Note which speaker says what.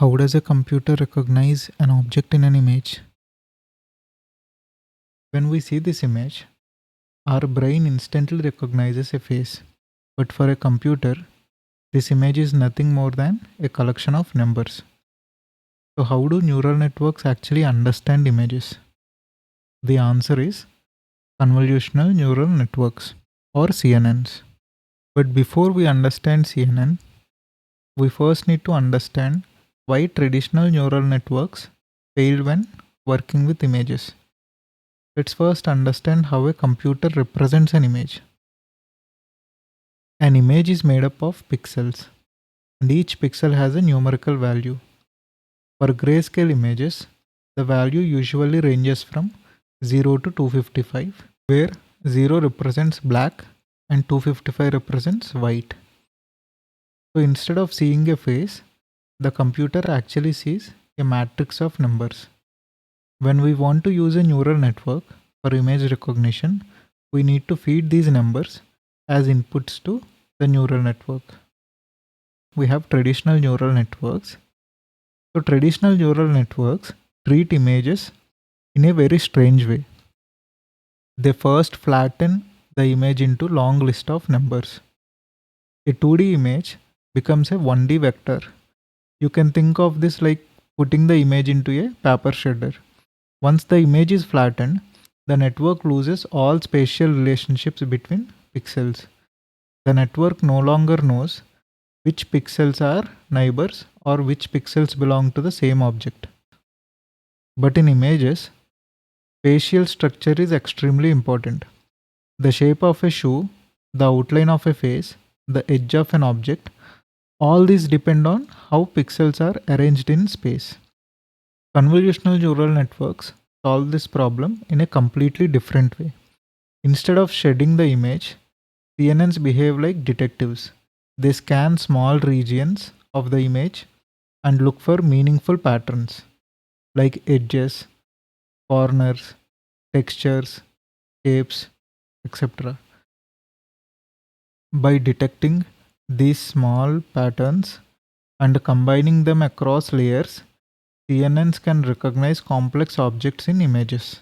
Speaker 1: How does a computer recognize an object in an image? When we see this image, our brain instantly recognizes a face. But for a computer, this image is nothing more than a collection of numbers. So, how do neural networks actually understand images? The answer is convolutional neural networks, or CNNs. But before we understand CNN, we first need to understand why traditional neural networks failed when working with images. Let's first understand how a computer represents an image. An image is made up of pixels, and each pixel has a numerical value. For grayscale images, the value usually ranges from 0 to 255, where 0 represents black and 255 represents white. So instead of seeing a face, the computer actually sees a matrix of numbers. When we want to use a neural network for image recognition, we need to feed these numbers as inputs to the neural network. We have traditional neural networks. So, traditional neural networks treat images in a very strange way. They first flatten the image into long list of numbers. A 2D image becomes a 1D vector. You can think of this like putting the image into a paper shredder. Once the image is flattened, the network loses all spatial relationships between pixels. The network no longer knows which pixels are neighbors or which pixels belong to the same object. But in images, spatial structure is extremely important. The shape of a shoe, the outline of a face, the edge of an object, all these depend on how pixels are arranged in space. Convolutional neural networks solve this problem in a completely different way. Instead of shedding the image, CNNs behave like detectives. They scan small regions of the image and look for meaningful patterns like edges, corners, textures, shapes, etc. By detecting these small patterns and combining them across layers, CNNs can recognize complex objects in images.